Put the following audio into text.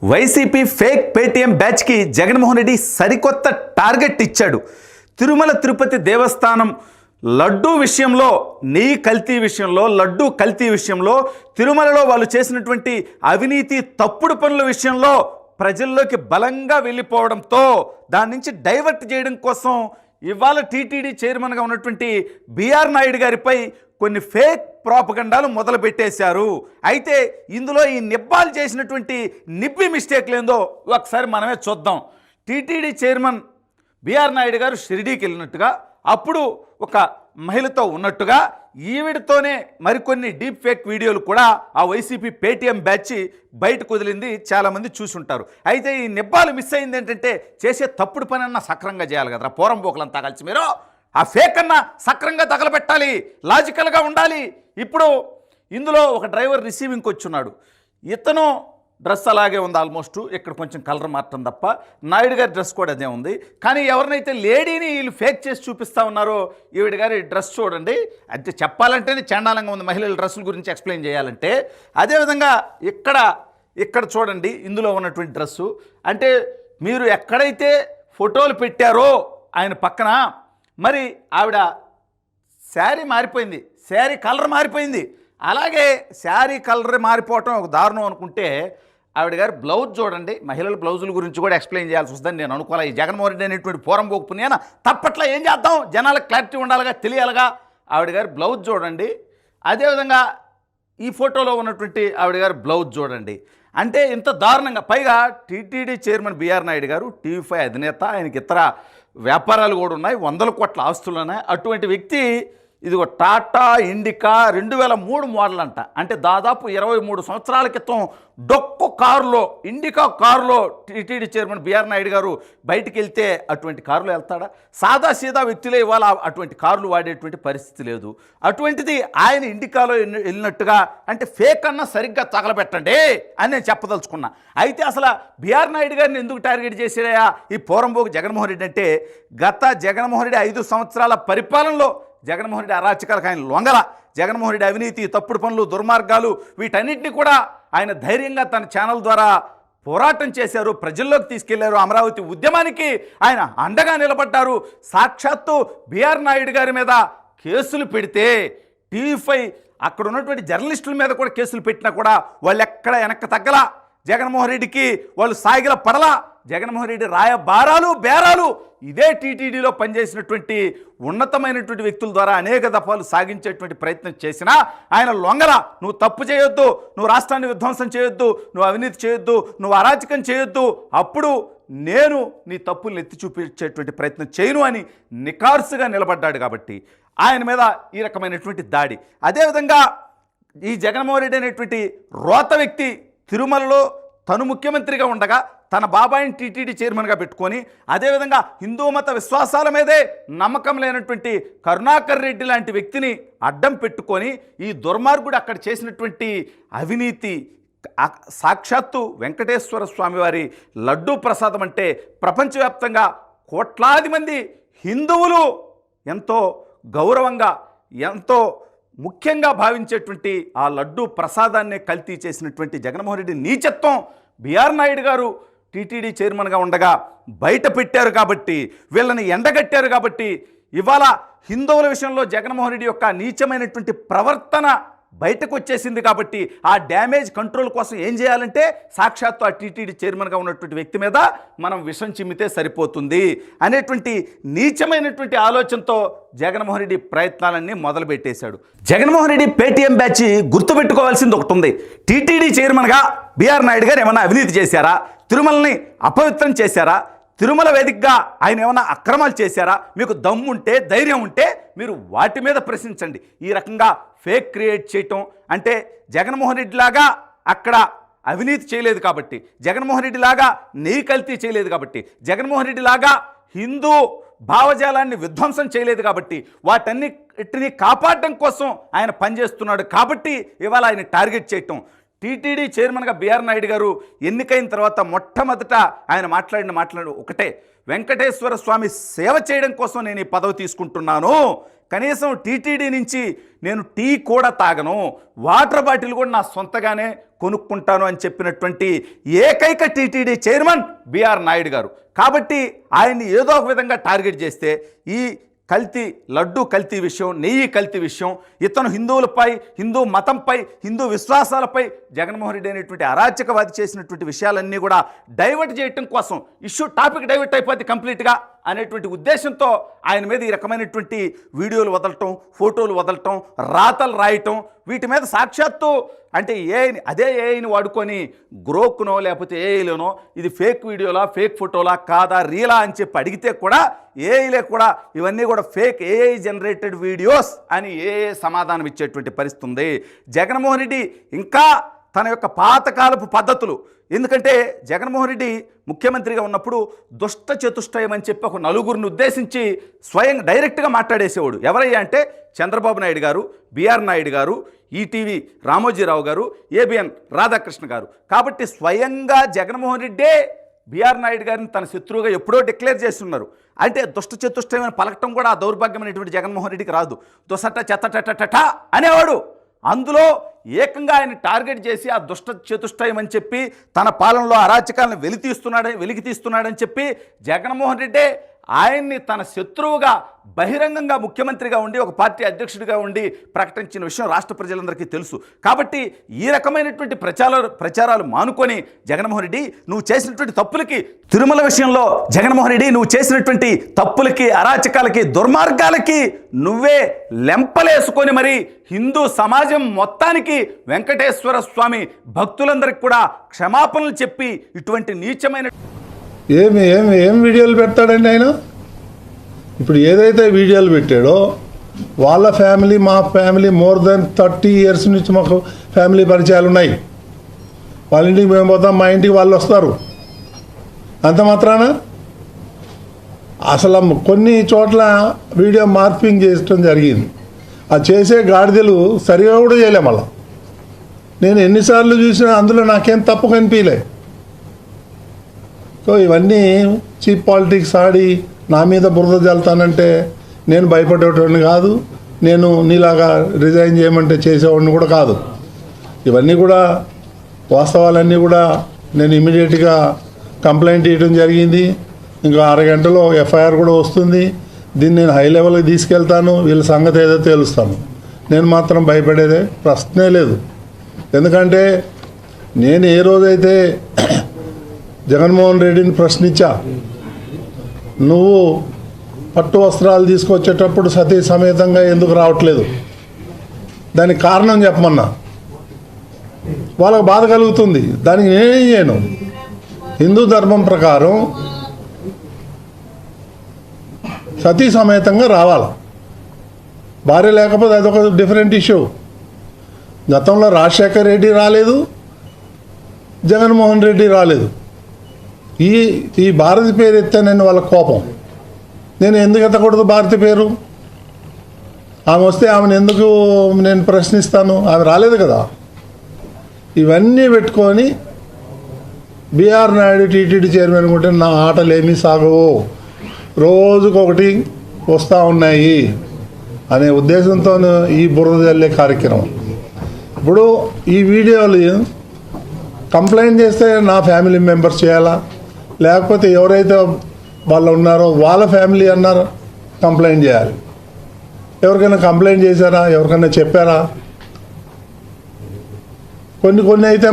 YCP fake Paytm బ్యాచ్కి జగన్మోహన్ రెడ్డి సరికొత్త target ఇచ్చాడు. తిరుమల తిరుపతి దేవస్థానం లడ్డూ విషయంలో, నెయ్యి కల్తీ విషయంలో, లడ్డూ కల్తీ విషయంలో, తిరుమలలో వాళ్ళు చేసినటువంటి అవినీతి తప్పుడు పనుల విషయంలో ప్రజల్లోకి బలంగా వెళ్ళిపోవడంతో దాని నుంచి డైవర్ట్ చేయడం కోసం ఇవాళ టీటీడీ చైర్మన్గా ఉన్నటువంటి బిఆర్ నాయుడు గారిపై కొన్ని ఫేక్ ప్రాపగండాలు మొదలుపెట్టేశారు. అయితే ఇందులో ఈ నిబ్బాలు చేసినటువంటి నిబ్బి మిస్టేక్లేందో ఒకసారి మనమే చూద్దాం. టీటీడీ చైర్మన్ బిఆర్ నాయుడు గారు షిరిడీకి వెళ్ళినట్టుగా, అప్పుడు ఒక మహిళతో ఉన్నట్టుగా, ఈవిడతోనే మరికొన్ని డీప్ ఫేక్ వీడియోలు కూడా ఆ వైసీపీ పేటీఎం బ్యాచ్ బయటకు వదిలింది. చాలామంది చూసుంటారు. అయితే ఈ నిబ్బాలు మిస్ అయింది ఏంటంటే, చేసే తప్పుడు పని అన్నా సక్రంగా చేయాలి కదరా పోరంబోకులంతా కలిసి. మీరు ఆ ఫేక్ అన్నా సక్రంగా తగలబెట్టాలి, లాజికల్గా ఉండాలి. ఇప్పుడు ఇందులో ఒక డ్రైవర్ రిసీవింగ్కి వచ్చున్నాడు. ఇతను డ్రెస్ అలాగే ఉంది, ఆల్మోస్ట్ ఇక్కడ కొంచెం కలర్ మాత్రం తప్ప. నాయుడు గారి డ్రెస్ కూడా అదే ఉంది. కానీ ఎవరినైతే లేడీని వీళ్ళు ఫేక్ చేసి చూపిస్తూ ఉన్నారో, ఈవిడ గారి డ్రెస్ చూడండి. అంటే చెప్పాలంటేనే చండాలంగా ఉంది మహిళల డ్రెస్సుల గురించి ఎక్స్ప్లెయిన్ చేయాలంటే. అదేవిధంగా ఇక్కడ చూడండి ఇందులో ఉన్నటువంటి డ్రెస్సు. అంటే మీరు ఎక్కడైతే ఫోటోలు పెట్టారో ఆయన పక్కన, మరి ఆవిడ శారీ మారిపోయింది, శారీ కలర్ మారిపోయింది. అలాగే శారీ కలర్ మారిపోవటం ఒక దారుణం అనుకుంటే, ఆవిడ గారు బ్లౌజ్ చూడండి. మహిళల బ్లౌజుల గురించి కూడా ఎక్స్ప్లెయిన్ చేయాల్సి వస్తుందని నేను అనుకోవాలి. ఈ జగన్మోహన్ రెడ్డి అనేటువంటి పోరంబోకు పుణ్యాన తప్పట్లా ఏం చేద్దాం, జనాలకు క్లారిటీ ఉండాలిగా, తెలియాలిగా. ఆవిడ గారు బ్లౌజ్ చూడండి. అదేవిధంగా ఈ ఫోటోలో ఉన్నటువంటి ఆవిడ గారు బ్లౌజ్ చూడండి. అంటే ఇంత దారుణంగా, పైగా టీటీడీ చైర్మన్ బిఆర్ నాయుడు గారు టీవీ5 అధినేత, ఆయనకి ఇతర వ్యాపారాలు కూడా ఉన్నాయి, 100 కోట్ల ఆస్తులు ఉన్నాయి. అటువంటి వ్యక్తి ఇదిగో టాటా ఇండికా 2003 మోడల్ అంట. అంటే దాదాపు 23 సంవత్సరాల క్రితం డొక్కు కారులో, ఇండికా కారులో టీటీడీ చైర్మన్ బిఆర్ నాయుడు గారు బయటికి వెళ్తే అటువంటి కారులో వెళ్తాడా? సాదా సీదా వ్యక్తులే ఇవాళ అటువంటి కార్లు వాడేటువంటి పరిస్థితి లేదు. అటువంటిది ఆయన ఇండికాలో వెళ్ళినట్టుగా, అంటే ఫేక్ అన్నా సరిగ్గా తగలబెట్టండి అని నేను చెప్పదలుచుకున్నా. అయితే అసలు బిఆర్ నాయుడు గారిని ఎందుకు టార్గెట్ చేసాడయా ఈ పోరంబోకు జగన్మోహన్ రెడ్డి అంటే, గత జగన్మోహన్ రెడ్డి 5 సంవత్సరాల పరిపాలనలో జగన్మోహన్ రెడ్డి అరాచకాలకు ఆయన లొంగల. జగన్మోహన్ రెడ్డి అవినీతి, తప్పుడు పనులు, దుర్మార్గాలు, వీటన్నిటిని కూడా ఆయన ధైర్యంగా తన ఛానల్ ద్వారా పోరాటం చేశారు, ప్రజల్లోకి తీసుకెళ్లారు. అమరావతి ఉద్యమానికి ఆయన అండగా నిలబడ్డారు. సాక్షాత్తు బిఆర్ నాయుడు గారి మీద కేసులు పెడితే, టీవీ5 అక్కడ ఉన్నటువంటి జర్నలిస్టుల మీద కూడా కేసులు పెట్టినా కూడా వాళ్ళు ఎక్కడ వెనక్కి తగ్గలా. జగన్మోహన్ రెడ్డికి వాళ్ళు సాగిల పడలా. జగన్మోహన్ రెడ్డి రాయబారాలు, బేరాలు ఇదే టీటీడీలో పనిచేసినటువంటి ఉన్నతమైనటువంటి వ్యక్తుల ద్వారా అనేక దఫాలు సాగించేటువంటి ప్రయత్నం చేసినా ఆయన లొంగల. నువ్వు తప్పు చేయొద్దు, నువ్వు రాష్ట్రాన్ని విధ్వంసం చేయొద్దు, నువ్వు అవినీతి చేయొద్దు, నువ్వు అరాచకం చేయొద్దు, అప్పుడు నేను నీ తప్పుల్ని ఎత్తి చూపించేటువంటి ప్రయత్నం చేయను అని నికార్సుగా నిలబడ్డాడు. కాబట్టి ఆయన మీద ఈ రకమైనటువంటి దాడి. అదేవిధంగా ఈ జగన్మోహన్ రెడ్డి అనేటువంటి రోత వ్యక్తి తిరుమలలో తను ముఖ్యమంత్రిగా ఉండగా తన బాబాయిని టీటీడీ చైర్మన్గా పెట్టుకొని, అదేవిధంగా హిందూ మత విశ్వాసాల మీదే నమ్మకం లేనటువంటి కరుణాకర్ రెడ్డి లాంటి వ్యక్తిని అడ్డం పెట్టుకొని ఈ దుర్మార్గుడు అక్కడ చేసినటువంటి అవినీతి, సాక్షాత్తు వెంకటేశ్వర స్వామి వారి లడ్డూ ప్రసాదం అంటే ప్రపంచవ్యాప్తంగా కోట్లాది మంది హిందువులు ఎంతో గౌరవంగా, ఎంతో ముఖ్యంగా భావించేటువంటి ఆ లడ్డూ ప్రసాదాన్నే కల్తీ చేసినటువంటి జగన్మోహన్ రెడ్డి నీచత్వం బిఆర్ నాయుడు గారు టీటీడీ చైర్మన్గా ఉండగా బయట పెట్టారు. కాబట్టి వీళ్ళని ఎండగట్టారు. కాబట్టి ఇవాళ హిందువుల విషయంలో జగన్మోహన్ రెడ్డి యొక్క నీచమైనటువంటి ప్రవర్తన బయటకు వచ్చేసింది. కాబట్టి ఆ డ్యామేజ్ కంట్రోల్ కోసం ఏం చేయాలంటే, సాక్షాత్తు ఆ టీటీడీ చైర్మన్గా ఉన్నటువంటి వ్యక్తి మీద మనం విషం చిమ్మితే సరిపోతుంది అనేటువంటి నీచమైనటువంటి ఆలోచనతో జగన్మోహన్ రెడ్డి ప్రయత్నాలన్నీ మొదలుపెట్టేశాడు. జగన్మోహన్ రెడ్డి పేటీఎం బ్యాచ్ గుర్తుపెట్టుకోవాల్సింది ఒకటి ఉంది. టీటీడీ చైర్మన్గా బిఆర్ నాయుడు గారు ఏమన్నా అవినీతి చేశారా? తిరుమలని అపవిత్రం చేశారా? తిరుమల వేదికగా ఆయన ఏమైనా అక్రమాలు చేశారా? మీకు దమ్ముంటే, ధైర్యం ఉంటే మీరు వాటి మీద ప్రశ్నించండి. ఈ రకంగా ఫేక్ క్రియేట్ చేయటం అంటే, జగన్మోహన్ రెడ్డి లాగా అక్కడ అవినీతి చేయలేదు కాబట్టి, జగన్మోహన్ రెడ్డి లాగా నెయ్యి కల్తీ చేయలేదు కాబట్టి, జగన్మోహన్ రెడ్డి లాగా హిందూ భావజాలాన్ని విధ్వంసం చేయలేదు కాబట్టి, వాటన్నిటిని కాపాడడం కోసం ఆయన పనిచేస్తున్నాడు. కాబట్టి ఇవాళ ఆయన టార్గెట్ చేయటం. టీటీడీ చైర్మన్గా బిఆర్ నాయుడు గారు ఎన్నికైన తర్వాత మొట్టమొదట ఆయన మాట్లాడు ఒకటే, వెంకటేశ్వర స్వామి సేవ చేయడం కోసం నేను ఈ పదవి తీసుకుంటున్నాను, కనీసం టీటీడీ నుంచి నేను టీ కూడా తాగను, వాటర్ బాటిల్ కూడా నా సొంతగానే కొనుక్కుంటాను అని చెప్పినటువంటి ఏకైక టీటీడీ చైర్మన్ బిఆర్ నాయుడు గారు. కాబట్టి ఆయన్ని ఏదో ఒక విధంగా టార్గెట్ చేస్తే ఈ లడ్డూ కల్తీ విషయం, నెయ్యి కల్తీ విషయం, ఇతను హిందువులపై, హిందూ మతంపై, హిందూ విశ్వాసాలపై జగన్మోహన్ రెడ్డి అనేటువంటి అరాచకవాది చేసినటువంటి విషయాలన్నీ కూడా డైవర్ట్ చేయటం కోసం, టాపిక్ డైవర్ట్ అయిపోతే కంప్లీట్గా అనేటువంటి ఉద్దేశంతో ఆయన మీద ఈ రకమైనటువంటి వీడియోలు వదలటం, ఫోటోలు వదలటం, రాతలు రాయటం, వీటి మీద సాక్షాత్తు అంటే ఏఐని వాడుకొని గ్రోక్నో లేకపోతే ఏఐలోనో ఇది ఫేక్ వీడియోలా, ఫేక్ ఫోటోలా, కాదా, రీలా అని చెప్పి అడిగితే కూడా ఏఐలే కూడా ఇవన్నీ కూడా ఫేక్, ఏఐ జనరేటెడ్ వీడియోస్ అని సమాధానం ఇచ్చేటువంటి పరిస్థితి ఉంది. జగన్మోహన్ రెడ్డి ఇంకా తన యొక్క పాతకాలపు పద్ధతులు, ఎందుకంటే జగన్మోహన్ రెడ్డి ముఖ్యమంత్రిగా ఉన్నప్పుడు దుష్ట చతుష్టయం అని చెప్పి ఒక నలుగురిని ఉద్దేశించి స్వయం డైరెక్ట్గా మాట్లాడేసేవాడు. ఎవరయ్యా అంటే చంద్రబాబు నాయుడు గారు, బిఆర్ నాయుడు గారు, ఈటీవీ రామోజీరావు గారు, ఏబిఎన్ రాధాకృష్ణ గారు. కాబట్టి స్వయంగా జగన్మోహన్ రెడ్డే బిఆర్ నాయుడు గారిని తన శత్రువుగా ఎప్పుడో డిక్లేర్ చేస్తున్నారు. అంటే దుష్ట చతుష్టయం పలకటం కూడా ఆ దౌర్భాగ్యమైనటువంటి జగన్మోహన్ రెడ్డికి రాదు. దుసట చెత్తటట అనేవాడు. అందులో ఏకంగా ఆయన టార్గెట్ చేసి ఆ దుష్ట చతుష్టయం అని చెప్పి తన పాలనలో అరాచకాలను వెలికి తీస్తున్నాడని చెప్పి జగన్మోహన్ రెడ్డి ఆయన్ని తన శత్రువుగా బహిరంగంగా ముఖ్యమంత్రిగా ఉండి ఒక పార్టీ అధ్యక్షుడిగా ఉండి ప్రకటించిన విషయం రాష్ట్ర ప్రజలందరికీ తెలుసు. కాబట్టి ఈ రకమైనటువంటి ప్రచారాలు మానుకొని జగన్మోహన్ రెడ్డి నువ్వు చేసినటువంటి తప్పులకి, తిరుమల విషయంలో జగన్మోహన్ రెడ్డి నువ్వు చేసినటువంటి తప్పులకి, అరాచకాలకి, దుర్మార్గాలకి నువ్వే లెంపలేసుకొని మరి హిందూ సమాజం మొత్తానికి వెంకటేశ్వర స్వామి భక్తులందరికీ కూడా క్షమాపణలు చెప్పి ఇటువంటి నీచమైన ఏం వీడియోలు పెడతాడండి ఆయన? ఇప్పుడు ఏదైతే వీడియోలు పెట్టాడో వాళ్ళ ఫ్యామిలీ, మా ఫ్యామిలీ మోర్ దెన్ 30 years నుంచి మాకు ఫ్యామిలీ పరిచయాలు ఉన్నాయి. వాళ్ళ ఇంటికి మేము పోతాం, మా ఇంటికి వాళ్ళు వస్తారు. అంత మాత్రాన అసలు కొన్ని చోట్ల వీడియో మార్పింగ్ చేయడం జరిగింది. అది చేసే గాడిదలు సరిగా కూడా చేయలే. మళ్ళా నేను ఎన్నిసార్లు చూసినా అందులో నాకేం తప్పు కనిపించలే. సో ఇవన్నీ చీప్ పాలిటిక్స్ ఆడి నా మీద బురద జల్తానంటే నేను భయపడేవాడిని కాదు. నేను నీలాగా రిజైన్ చేయమంటే చేసేవాడిని కూడా కాదు. ఇవన్నీ కూడా వాస్తవాలన్నీ కూడా నేను ఇమీడియట్గా కంప్లైంట్ ఇవ్వడం జరిగింది. ఇంకా 6 గంటలో ఎఫ్ఐఆర్ కూడా వస్తుంది. దీన్ని నేను హై లెవెల్కి తీసుకెళ్తాను. వీళ్ళ సంగతి ఏదో తేలుస్తాను. నేను మాత్రం భయపడేదే ప్రశ్నే లేదు. ఎందుకంటే నేను ఏ రోజైతే జగన్మోహన్ రెడ్డిని ప్రశ్నించా, నువ్వు పట్టు వస్త్రాలు తీసుకొచ్చేటప్పుడు సతీ సమేతంగా ఎందుకు రావట్లేదు, దానికి కారణం చెప్పమన్నా. వాళ్ళకు బాధ కలుగుతుంది. దానికి నేనేం చేయను. హిందూ ధర్మం ప్రకారం సతీ సమేతంగా రావాలి. భార్య లేకపోతే అదొక డిఫరెంట్ ఇష్యూ. గతంలో రాజశేఖర్ రెడ్డి రాలేదు, జగన్మోహన్ రెడ్డి రాలేదు. ఈ భారతి పేరు ఎత్తానని వాళ్ళ కోపం. నేను ఎందుకు ఎత్తకూడదు భారతి పేరు? ఆమె వస్తే ఆమెను ఎందుకు నేను ప్రశ్నిస్తాను? ఆమె రాలేదు కదా. ఇవన్నీ పెట్టుకొని బిఆర్ నాయుడు టీటీడీ చైర్మన్ ఉంటే నా ఆటలు ఏమీ సాగవు, రోజుకొకటి వస్తూ ఉన్నాయి అనే ఉద్దేశంతో ఈ బురద జల్లే కార్యక్రమం. ఇప్పుడు ఈ వీడియోలు కంప్లైంట్ చేస్తే నా ఫ్యామిలీ మెంబర్స్ చేయాలా, లేకపోతే ఎవరైతే వాళ్ళు ఉన్నారో వాళ్ళ ఫ్యామిలీ అన్నారో కంప్లైంట్ చేయాలి. ఎవరికైనా కంప్లైంట్ చేశారా? ఎవరికైనా చెప్పారా? కొన్ని అయితే